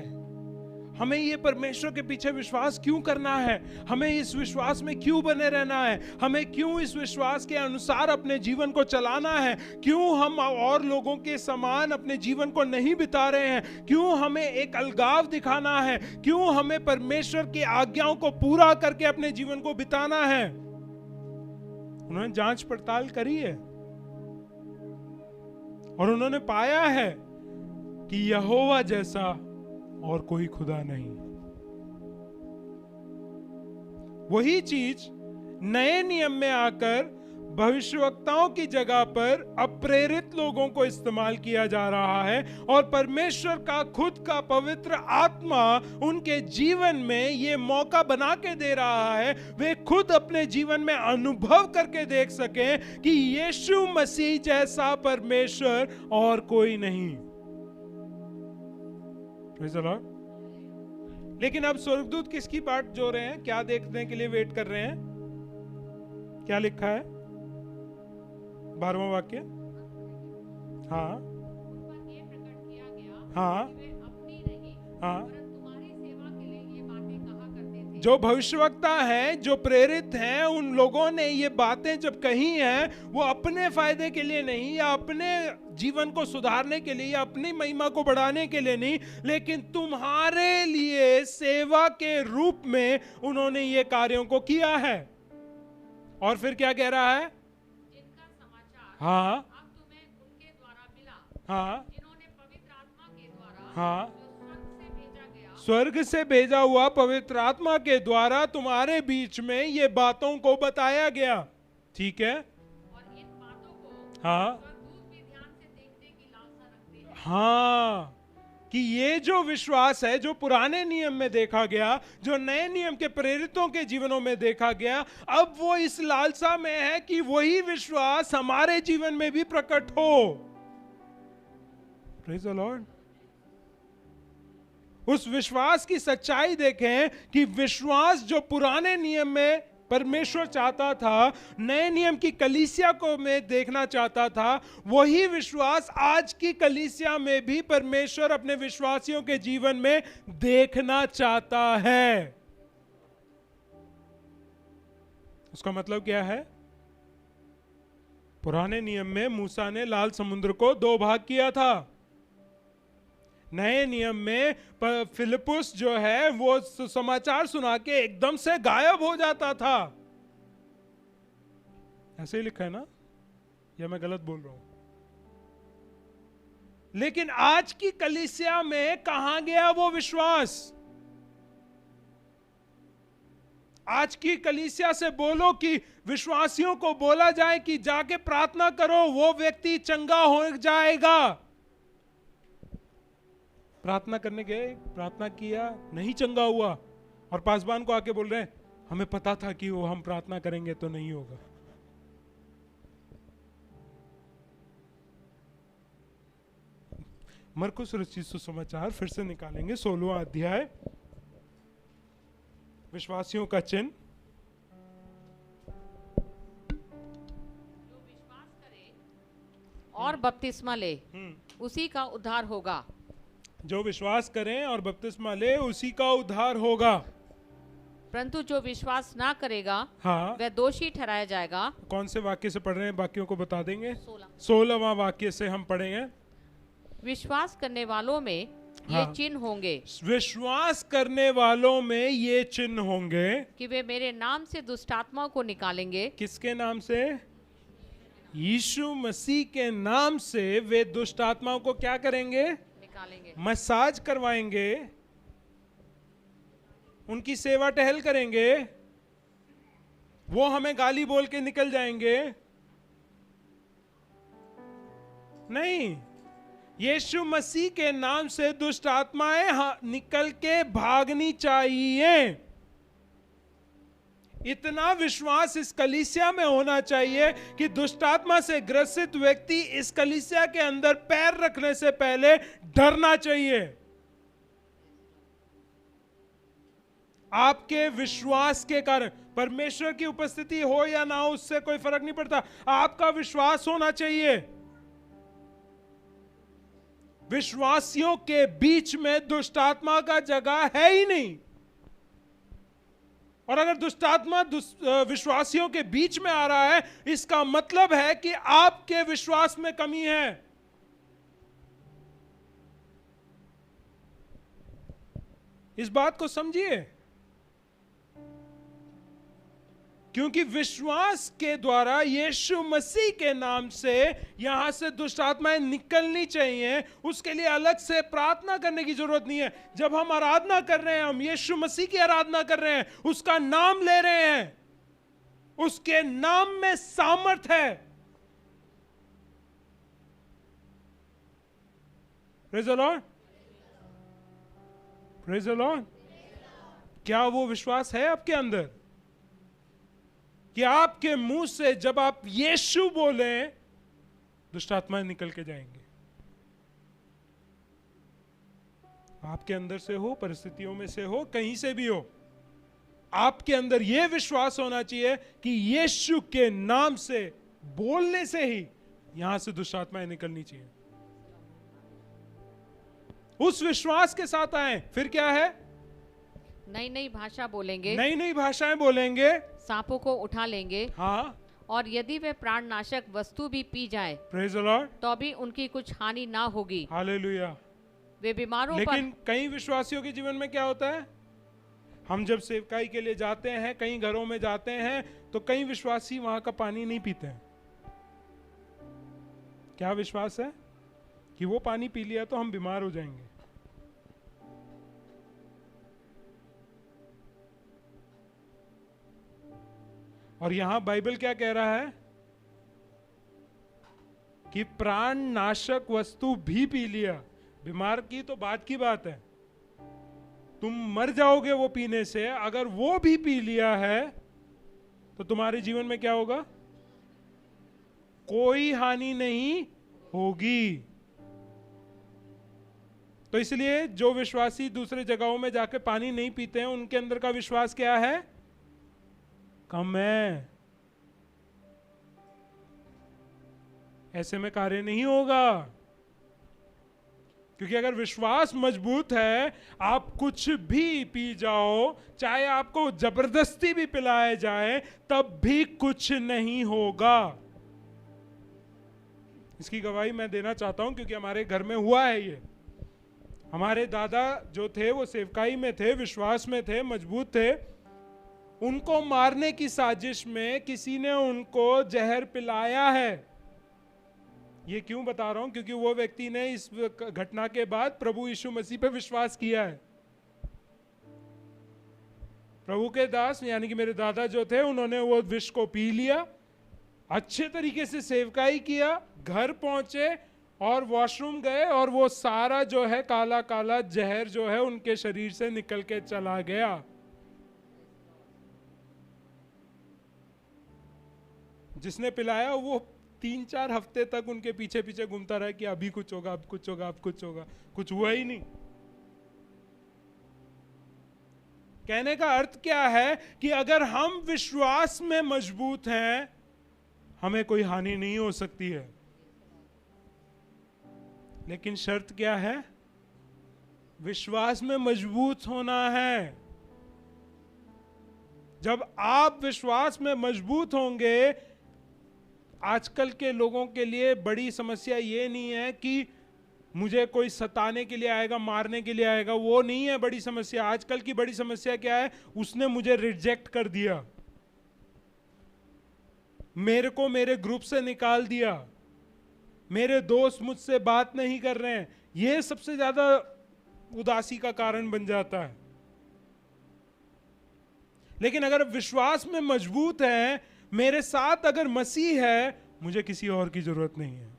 हमें ये परमेश्वर के पीछे विश्वास क्यों करना है, हमें इस विश्वास में क्यों बने रहना है, हमें क्यों इस विश्वास के अनुसार अपने जीवन को चलाना है, क्यों हम और लोगों के समान अपने जीवन को नहीं बिता रहे हैं, क्यों हमें एक अलगाव दिखाना है, क्यों हमें परमेश्वर की आज्ञाओं को पूरा करके अपने जीवन को बिताना है। उन्होंने जांच पड़ताल करी है और उन्होंने पाया है कि यहोवा जैसा और कोई खुदा नहीं। वही चीज नए नियम में आकर भविष्यवक्ताओं की जगह पर अप्रेरित लोगों को इस्तेमाल किया जा रहा है और परमेश्वर का खुद का पवित्र आत्मा उनके जीवन में ये मौका बना के दे रहा है वे खुद अपने जीवन में अनुभव करके देख सकें कि यीशु मसीह जैसा परमेश्वर और कोई नहीं। Praise the Lord। लेकिन अब स्वर्गदूत किसकी बाट जो रहे हैं, क्या देखने के लिए वेट कर रहे हैं? क्या लिखा है 12वां वाक्य? हाँ उन पर ये प्रकट किया गया हाँ कि वे अपनी नहीं हाँ। वरन तुम्हारी सेवा के लिए ये बातें कहा करते थे। जो भविष्यवक्ता हैं, जो प्रेरित हैं, उन लोगों ने ये बातें जब कही हैं वो अपने फायदे के लिए नहीं या अपने जीवन को सुधारने के लिए या अपनी महिमा को बढ़ाने के लिए नहीं, लेकिन तुम्हारे लिए सेवा के रूप में उन्होंने ये कार्यों को किया है। और फिर क्या कह रहा है? जिनका समाचार हाँ अब तुम्हें उनके द्वारा मिला हाँ जिन्होंने पवित्र आत्मा के द्वारा हाँ जो स्वर्ग से भेजा गया स्वर्ग से भेजा हुआ पवित्र आत्मा के द्वारा तुम्हारे बीच में ये बातों को बताया गया। ठीक है, और इन बातों को हाँ स्वर्गदूत भी ध्यान से देखने की लालसा रखते हैं। हाँ, कि ये जो विश्वास है जो पुराने नियम में देखा गया, जो नए नियम के प्रेरितों के जीवनों में देखा गया, अब वो इस लालसा में है कि वही विश्वास हमारे जीवन में भी प्रकट हो। Praise the Lord. उस विश्वास की सच्चाई देखें कि विश्वास जो पुराने नियम में परमेश्वर चाहता था, नए नियम की कलीसिया को में देखना चाहता था, वही विश्वास आज की कलीसिया में भी परमेश्वर अपने विश्वासियों के जीवन में देखना चाहता है। उसका मतलब क्या है? पुराने नियम में मूसा ने लाल समुद्र को 2 भाग किया था। नए नियम में फिलिपुस जो है वो समाचार सुना के एकदम से गायब हो जाता था। ऐसे ही लिखा है ना, या मैं गलत बोल रहा हूं? लेकिन आज की कलीसिया में कहां गया वो विश्वास? आज की कलीसिया से बोलो कि विश्वासियों को बोला जाए कि जाके प्रार्थना करो, वो व्यक्ति चंगा हो जाएगा। प्रार्थना करने गए, प्रार्थना किया, नहीं चंगा हुआ, और पासबान को आके बोल रहे हैं हमें पता था कि वो हम प्रार्थना करेंगे तो नहीं होगा। मरकुस रचित सुसमाचार फिर से निकालेंगे, 16वां अध्याय, विश्वासियों का चिन्ह। जो विश्वास करे और बपतिस्मा ले उसी का उद्धार होगा। जो विश्वास करें और बपतिस्मा ले उसी का उद्धार होगा। परंतु जो विश्वास ना करेगा हाँ, वह दोषी ठहराया जाएगा। कौन से वाक्य से पढ़ रहे हैं? वाक्यों को बता देंगे। 16। 16वां वाक्य से हम पढ़ेंगे। विश्वास करने वालों में ये हाँ। चिन्ह होंगे विश्वास करने वालों में ये चिन्ह होंगे कि वे मेरे नाम से दुष्टात्माओं को निकालेंगे। किसके नाम से? यीशु मसीह के नाम से वे दुष्ट आत्माओं को क्या करेंगे? निकालेंगे। मसाज करवाएंगे, उनकी सेवा टहल करेंगे, वो हमें गाली बोल के निकल जाएंगे? नहीं, यीशु मसीह के नाम से दुष्ट आत्माएं निकल के भागनी चाहिए। इतना विश्वास इस कलीसिया में होना चाहिए कि दुष्टात्मा से ग्रसित व्यक्ति इस कलीसिया के अंदर पैर रखने से पहले डरना चाहिए। आपके विश्वास के कारण, परमेश्वर की उपस्थिति हो या ना हो उससे कोई फर्क नहीं पड़ता, आपका विश्वास होना चाहिए। विश्वासियों के बीच में दुष्टात्मा का जगह है ही नहीं, और अगर दुष्टात्मा विश्वासियों के बीच में आ रहा है, इसका मतलब है कि आपके विश्वास में कमी है। इस बात को समझिए, क्योंकि विश्वास के द्वारा यीशु मसीह के नाम से यहां से दुष्ट आत्माएं निकलनी चाहिए। उसके लिए अलग से प्रार्थना करने की जरूरत नहीं है। जब हम आराधना कर रहे हैं, हम यीशु मसीह की आराधना कर रहे हैं, उसका नाम ले रहे हैं, उसके नाम में सामर्थ है। Praise the Lord, praise the Lord. क्या वो विश्वास है आपके अंदर कि आपके मुंह से जब आप यीशु बोले दुष्ट आत्माएं निकल के जाएंगे? आपके अंदर से हो, परिस्थितियों में से हो, कहीं से भी हो, आपके अंदर यह विश्वास होना चाहिए कि यीशु के नाम से बोलने से ही यहां से दुष्ट आत्माएं निकलनी चाहिए। उस विश्वास के साथ आए। फिर क्या है? नई नई भाषा बोलेंगे, नई नई भाषाएं बोलेंगे, सांपों को उठा लेंगे, हाँ, और यदि वे प्राणनाशक वस्तु भी पी जाए प्रेज़ द लॉर्ड, तो भी उनकी कुछ हानि ना होगी। हालेलुया। वे बीमारों लेकिन कई विश्वासियों के जीवन में क्या होता है? हम जब सेवकाई के लिए जाते हैं, कई घरों में जाते हैं, तो कई विश्वासी वहां का पानी नहीं पीते हैं। क्या विश्वास है कि वो पानी पी लिया तो हम बीमार हो जाएंगे? और यहां बाइबल क्या कह रहा है कि प्राण नाशक वस्तु भी पी लिया। बीमार की तो बात की बात है, तुम मर जाओगे वो पीने से। अगर वो भी पी लिया है तो तुम्हारे जीवन में क्या होगा? कोई हानि नहीं होगी। तो इसलिए जो विश्वासी दूसरे जगहों में जाके पानी नहीं पीते हैं, उनके अंदर का विश्वास क्या है? कम है। ऐसे में कार्य नहीं होगा, क्योंकि अगर विश्वास मजबूत है, आप कुछ भी पी जाओ, चाहे आपको जबरदस्ती भी पिलाया जाए, तब भी कुछ नहीं होगा। इसकी गवाही मैं देना चाहता हूं, क्योंकि हमारे घर में हुआ है ये। हमारे दादा जो थे वो सेवकाई में थे, विश्वास में थे, मजबूत थे। उनको मारने की साजिश में किसी ने उनको जहर पिलाया है। ये क्यों बता रहा हूं? क्योंकि वो व्यक्ति ने इस घटना के बाद प्रभु यीशु मसीह पे विश्वास किया है। प्रभु के दास यानी कि मेरे दादा जो थे, उन्होंने वो विष को पी लिया, अच्छे तरीके से सेवकाई किया, घर पहुंचे और वॉशरूम गए, और वो सारा जो है काला काला जहर जो है उनके शरीर से निकल के चला गया। जिसने पिलाया वो 3-4 हफ्ते तक उनके पीछे पीछे घूमता रहा कि अभी कुछ होगा, अब कुछ होगा, अब कुछ होगा। कुछ हुआ ही नहीं। कहने का अर्थ क्या है कि अगर हम विश्वास में मजबूत हैं, हमें कोई हानि नहीं हो सकती है। लेकिन शर्त क्या है? विश्वास में मजबूत होना है। जब आप विश्वास में मजबूत होंगे, आजकल के लोगों के लिए बड़ी समस्या ये नहीं है कि मुझे कोई सताने के लिए आएगा, मारने के लिए आएगा, वो नहीं है बड़ी समस्या। आजकल की बड़ी समस्या क्या है? उसने मुझे रिजेक्ट कर दिया, मेरे को मेरे ग्रुप से निकाल दिया, मेरे दोस्त मुझसे बात नहीं कर रहे हैं। ये सबसे ज्यादा उदासी का कारण बन जाता है। लेकिन अगर विश्वास में मजबूत है, मेरे साथ अगर मसीह है, मुझे किसी और की जरूरत नहीं है।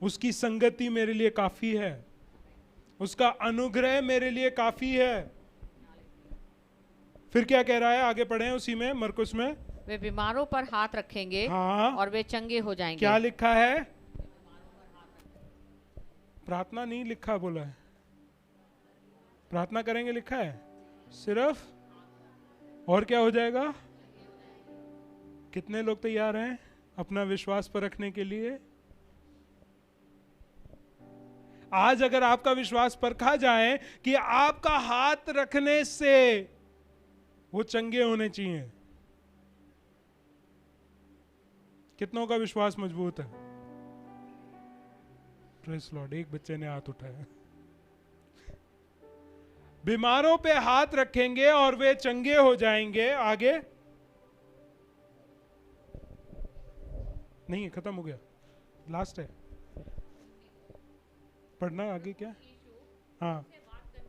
उसकी संगति मेरे लिए काफी है, उसका अनुग्रह मेरे लिए काफी है। फिर क्या कह रहा है? आगे पढ़े उसी में, मरकुस में। वे बीमारों पर हाथ रखेंगे, हाँ, और वे चंगे हो जाएंगे। क्या लिखा है? प्रार्थना नहीं लिखा, बोला है प्रार्थना करेंगे लिखा है सिर्फ। और क्या हो जाएगा? कितने लोग तैयार हैं अपना विश्वास पर रखने के लिए? आज अगर आपका विश्वास परखा जाए कि आपका हाथ रखने से वो चंगे होने चाहिए। कितनों का विश्वास मजबूत है? Praise Lord. एक बच्चे ने हाथ उठाया। बीमारों पे हाथ रखेंगे और वे चंगे हो जाएंगे। आगे नहीं है, खत्म हो गया, लास्ट है। पढ़ना आगे क्या? हाँ,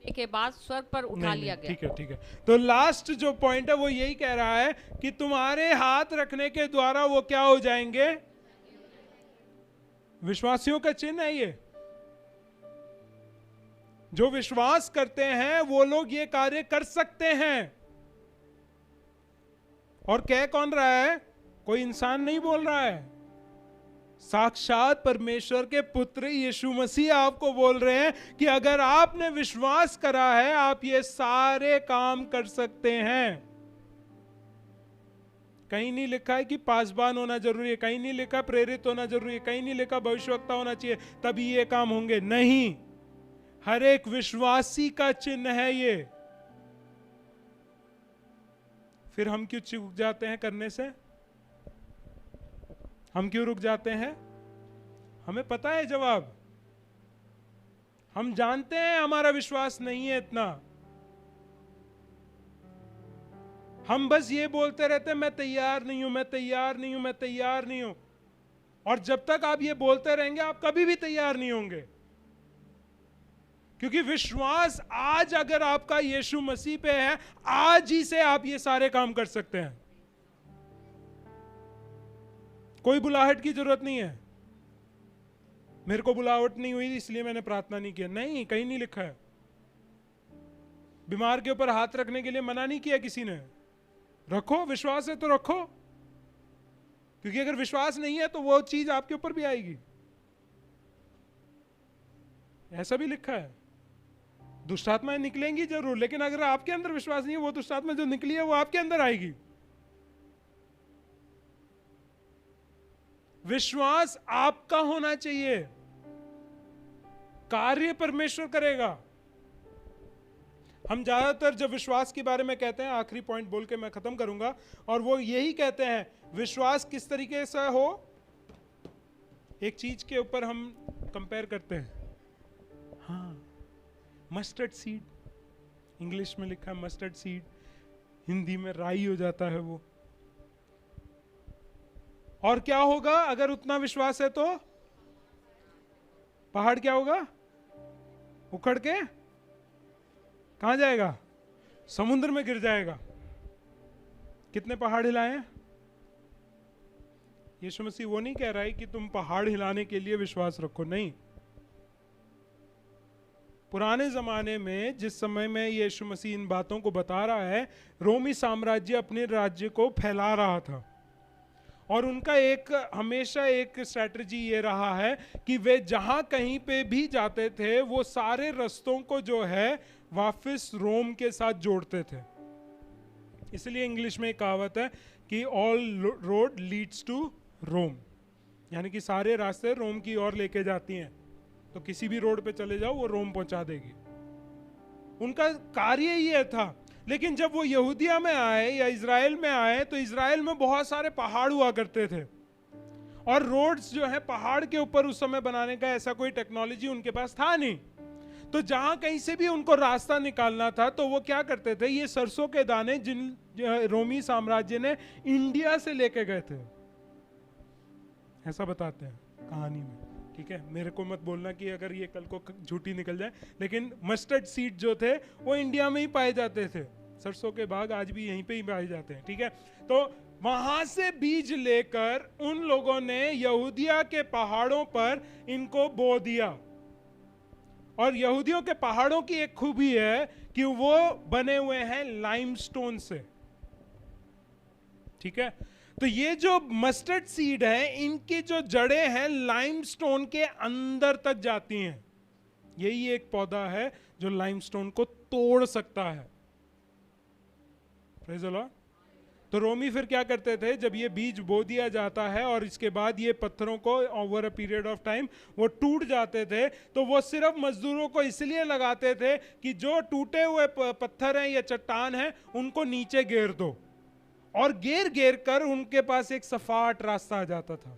के बाद स्वर्ग पर उठा नहीं, लिया नहीं, गया। ठीक है, ठीक है। तो लास्ट जो पॉइंट है वो यही कह रहा है कि तुम्हारे हाथ रखने के द्वारा वो क्या हो जाएंगे? विश्वासियों का चिन्ह है ये। जो विश्वास करते हैं वो लोग ये कार्य कर सकते हैं। और कह कौन रहा है? कोई इंसान नहीं बोल रहा है, साक्षात परमेश्वर के पुत्र यीशु मसीह आपको बोल रहे हैं कि अगर आपने विश्वास करा है आप ये सारे काम कर सकते हैं। कहीं नहीं लिखा है कि पासबान होना जरूरी है, कहीं नहीं लिखा प्रेरित होना जरूरी है, कहीं नहीं लिखा भविष्यवक्ता होना चाहिए तभी ये काम होंगे। नहीं, हर एक विश्वासी का चिन्ह है ये। फिर हम क्यों चूक जाते हैं करने से? हम क्यों रुक जाते हैं? हमें पता है जवाब। हम जानते हैं हमारा विश्वास नहीं है इतना। हम बस ये बोलते रहते हैं मैं तैयार नहीं हूं, मैं तैयार नहीं हूं, मैं तैयार नहीं हूं। और जब तक आप ये बोलते रहेंगे आप कभी भी तैयार नहीं होंगे। क्योंकि विश्वास आज अगर आपका यीशु मसीह पे है, आज ही से आप ये सारे काम कर सकते हैं। कोई बुलाहट की जरूरत नहीं है। मेरे को बुलाहट नहीं हुई इसलिए मैंने प्रार्थना नहीं किया, नहीं, कहीं नहीं लिखा है। बीमार के ऊपर हाथ रखने के लिए मना नहीं किया किसी ने। रखो, विश्वास है तो रखो, क्योंकि अगर विश्वास नहीं है तो वो चीज आपके ऊपर भी आएगी। ऐसा भी लिखा है। दुष्टात्माएं निकलेंगी जरूर, लेकिन अगर आपके अंदर विश्वास नहीं है, वो दुष्टात्मा जो निकली है वो आपके अंदर आएगी। विश्वास आपका होना चाहिए, कार्य परमेश्वर करेगा। हम ज्यादातर जब विश्वास के बारे में कहते हैं, आखिरी पॉइंट बोल के मैं खत्म करूंगा, और वो यही कहते हैं विश्वास किस तरीके से हो। एक चीज के ऊपर हम कंपेयर करते हैं, हाँ, मस्टर्ड सीड, इंग्लिश में लिखा है मस्टर्ड सीड, हिंदी में राई हो जाता है वो। और क्या होगा अगर उतना विश्वास है तो? पहाड़ क्या होगा? उखड़ के कहां जाएगा? समुद्र में गिर जाएगा। कितने पहाड़ हिलाए हैं? यीशु मसीह वो नहीं कह रहा है कि तुम पहाड़ हिलाने के लिए विश्वास रखो, नहीं। पुराने जमाने में जिस समय में यीशु मसीह इन बातों को बता रहा है, रोमी साम्राज्य अपने राज्य को फैला रहा था, और उनका एक हमेशा एक स्ट्रैटेजी ये रहा है कि वे जहां कहीं पे भी जाते थे वो सारे रास्तों को जो है वापस रोम के साथ जोड़ते थे। इसलिए इंग्लिश में एक कहावत है कि ऑल रोड लीड्स टू रोम, यानी कि सारे रास्ते रोम की ओर लेके जाती हैं। तो किसी भी रोड पे चले जाओ वो रोम पहुंचा देगी। उनका कार्य ये था। लेकिन जब वो यहूदिया में आए या इज़राइल में आए तो इज़राइल में बहुत सारे पहाड़ हुआ करते थे, और रोड्स जो है पहाड़ के ऊपर उस समय बनाने का ऐसा कोई टेक्नोलॉजी उनके पास था नहीं। तो जहां कहीं से भी उनको रास्ता निकालना था तो वो क्या करते थे, ये सरसों के दाने जिन रोमी साम्राज्य ने इंडिया से लेके गए थे, ऐसा बताते हैं कहानी में। ठीक है, मेरे को मत बोलना कि अगर ये कल को झूठी निकल जाए, लेकिन मस्टर्ड सीड जो थे वो इंडिया में ही पाए जाते थे। सरसों के बाग आज भी यहीं पे ही पाए जाते हैं। ठीक है, तो वहां से बीज लेकर उन लोगों ने यहूदिया के पहाड़ों पर इनको बो दिया। और यहूदियों के पहाड़ों की एक खूबी है कि वो बने हुए हैं लाइमस्टोन से। ठीक है, तो ये जो मस्टर्ड सीड है इनकी जो जड़ें हैं लाइमस्टोन के अंदर तक जाती हैं। यही एक पौधा है जो लाइमस्टोन को तोड़ सकता है। Praise the Lord. तो रोमी फिर क्या करते थे, जब ये बीज बो दिया जाता है और इसके बाद ये पत्थरों को over a period of time वो टूट जाते थे, तो वो सिर्फ मजदूरों को इसलिए लगाते थे कि जो टूटे हुए पत्थर हैं या चट्टान हैं उनको नीचे घेर दो, और घेर घेर कर उनके पास एक सपाट रास्ता आ जाता था।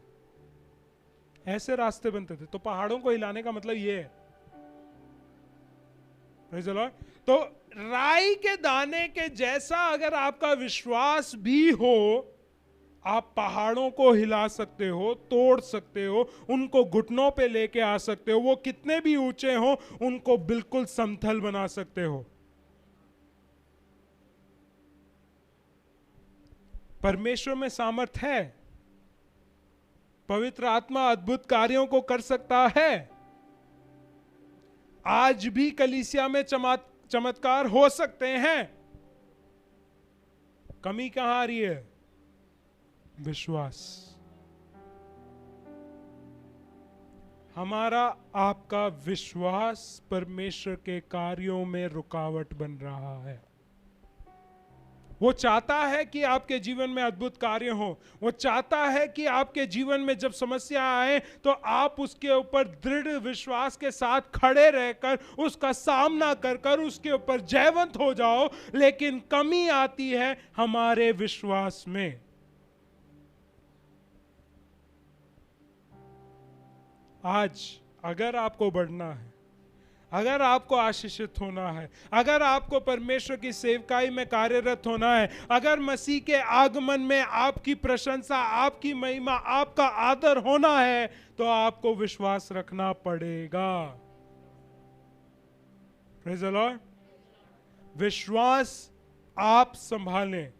ऐसे रास्ते बनते थे। तो पहाड़ों को हिलाने का मतलब ये है। Praise the Lord. तो राई के दाने के जैसा अगर आपका विश्वास भी हो, आप पहाड़ों को हिला सकते हो, तोड़ सकते हो, उनको घुटनों पे लेके आ सकते हो, वो कितने भी ऊंचे हो उनको बिल्कुल समतल बना सकते हो। परमेश्वर में सामर्थ है, पवित्र आत्मा अद्भुत कार्यों को कर सकता है। आज भी कलीसिया में चमत्कार हो सकते हैं। कमी कहां आ रही है? विश्वास। हमारा आपका विश्वास परमेश्वर के कार्यों में रुकावट बन रहा है। वो चाहता है कि आपके जीवन में अद्भुत कार्य हो। वो चाहता है कि आपके जीवन में जब समस्या आए तो आप उसके ऊपर दृढ़ विश्वास के साथ खड़े रहकर उसका सामना कर कर उसके ऊपर जयवंत हो जाओ। लेकिन कमी आती है हमारे विश्वास में। आज अगर आपको बढ़ना है, अगर आपको आशीषित होना है, अगर आपको परमेश्वर की सेवकाई में कार्यरत होना है, अगर मसीह के आगमन में आपकी प्रशंसा, आपकी महिमा, आपका आदर होना है, तो आपको विश्वास रखना पड़ेगा। Praise the Lord. विश्वास आप संभालें।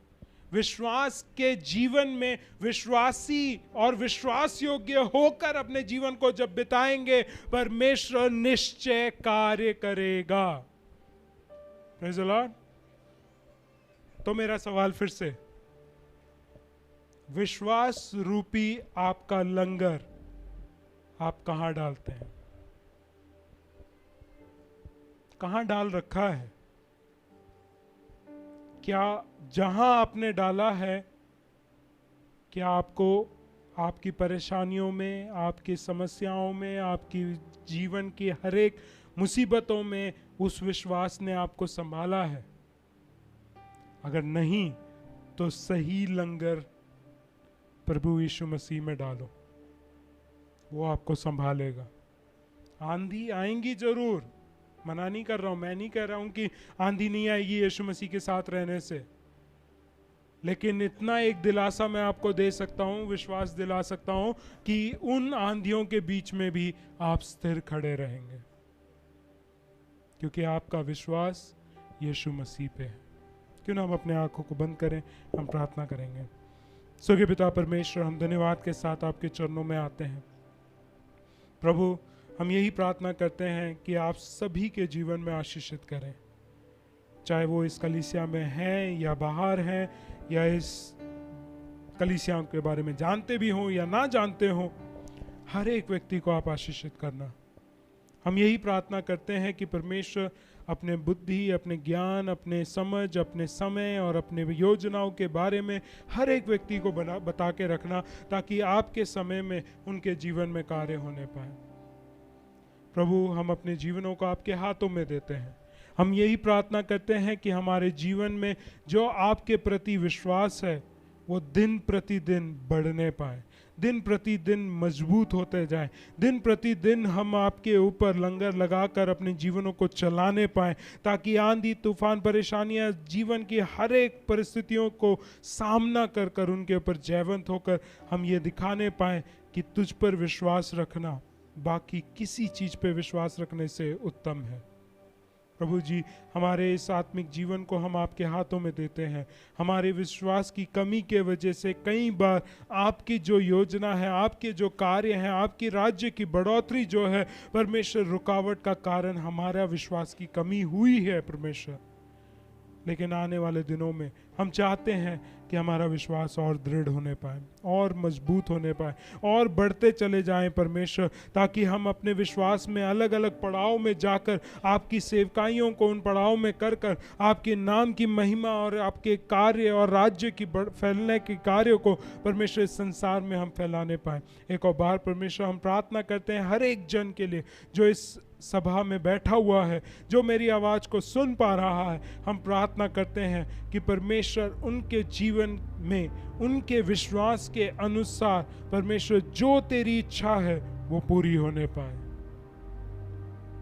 विश्वास के जीवन में विश्वासी और विश्वास योग्य होकर अपने जीवन को जब बिताएंगे, परमेश्वर निश्चय कार्य करेगा। Praise the Lord. तो मेरा सवाल फिर से, विश्वास रूपी आपका लंगर आप कहां डालते हैं? कहां डाल रखा है? क्या जहां आपने डाला है, क्या आपको आपकी परेशानियों में, आपकी समस्याओं में, आपकी जीवन की हर एक मुसीबतों में उस विश्वास ने आपको संभाला है? अगर नहीं तो सही लंगर प्रभु यीशु मसीह में डालो, वो आपको संभालेगा। आंधी आएंगी जरूर, मना नहीं कर रहा हूं, मैं नहीं कह रहा हूं कि आंधी नहीं आएगी यीशु मसीह के साथ रहने से, लेकिन इतना एक दिलासा मैं आपको दे सकता हूं, विश्वास दिला सकता हूं कि उन आंधियों के बीच में भी आप स्थिर खड़े रहेंगे, क्योंकि आपका विश्वास यीशु मसीह पे है। क्यों ना हम अपने आंखों को बंद करें, हम प्रार्थना करेंगे। स्वर्गीय पिता परमेश्वर, हम धन्यवाद के साथ आपके चरणों में आते हैं। प्रभु, हम यही प्रार्थना करते हैं कि आप सभी के जीवन में आशीषित करें, चाहे वो इस कलीसिया में हैं या बाहर हैं, या इस कलीसिया के बारे में जानते भी हों या ना जानते हों, हर एक व्यक्ति को आप आशीषित करना। हम यही प्रार्थना करते हैं कि परमेश्वर अपने बुद्धि, अपने ज्ञान, अपने समझ, अपने समय और अपने योजनाओं के बारे में हर एक व्यक्ति को बता के रखना, ताकि आपके समय में उनके जीवन में कार्य होने पाए। प्रभु, हम अपने जीवनों को आपके हाथों में देते हैं। हम यही प्रार्थना करते हैं कि हमारे जीवन में जो आपके प्रति विश्वास है वो दिन प्रतिदिन बढ़ने पाए, दिन प्रतिदिन मजबूत होते जाए, दिन प्रतिदिन हम आपके ऊपर लंगर लगाकर अपने जीवनों को चलाने पाए, ताकि आंधी तूफान परेशानियां जीवन की हर एक परिस्थितियों को सामना कर कर उनके ऊपर जयवंत होकर हम ये दिखाने पाए कि तुझ पर विश्वास रखना बाकी किसी चीज पे विश्वास रखने से उत्तम है। प्रभु जी, हमारे इस आत्मिक जीवन को हम आपके हाथों में देते हैं। हमारे विश्वास की कमी के वजह से कई बार आपकी जो योजना है, आपके जो कार्य हैं, आपकी राज्य की बढ़ोतरी जो है परमेश्वर, रुकावट का कारण हमारा विश्वास की कमी हुई है परमेश्वर। लेकिन आने वाले दिनों में हम चाहते हैं कि हमारा विश्वास और दृढ़ होने पाए, और मजबूत होने पाए, और बढ़ते चले जाएं परमेश्वर, ताकि हम अपने विश्वास में अलग अलग पड़ाव में जाकर आपकी सेवकाइयों को उन पड़ाव में कर कर आपके नाम की महिमा और आपके कार्य और राज्य की फैलने के कार्यों को परमेश्वर इस संसार में हम फैलाने पाए। एक और बार परमेश्वर हम प्रार्थना करते हैं हर एक जन के लिए जो इस सभा में बैठा हुआ है, जो मेरी आवाज़ को सुन पा रहा है। हम प्रार्थना करते हैं कि परमेश्वर उनके जीवन में उनके विश्वास के अनुसार परमेश्वर जो तेरी इच्छा है वो पूरी होने पाए,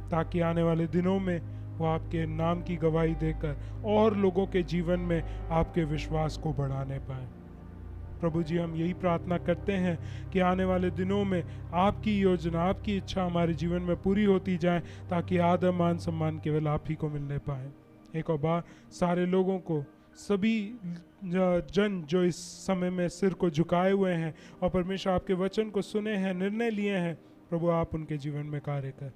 ताकि आने वाले दिनों में वो आपके नाम की गवाही देकर और लोगों के जीवन में आपके विश्वास को बढ़ाने पाए। प्रभु जी, हम यही प्रार्थना करते हैं कि आने वाले दिनों में आपकी योजना, आपकी इच्छा हमारे जीवन में पूरी होती जाए, ताकि आदर मान सम्मान केवल आप ही को मिलने पाए। एक और बार सारे लोगों को, सभी जन जो इस समय में सिर को झुकाए हुए हैं और परमेश्वर आपके वचन को सुने हैं, निर्णय लिए हैं, प्रभु आप उनके जीवन में कार्य कर।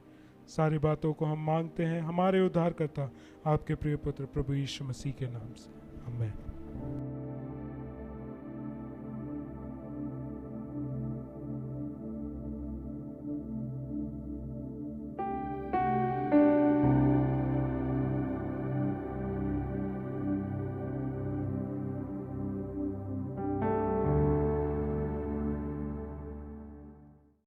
सारी बातों को हम मांगते हैं हमारे उद्धारकर्ता आपके प्रिय पुत्र प्रभु यीशु मसीह के नाम से, आमीन।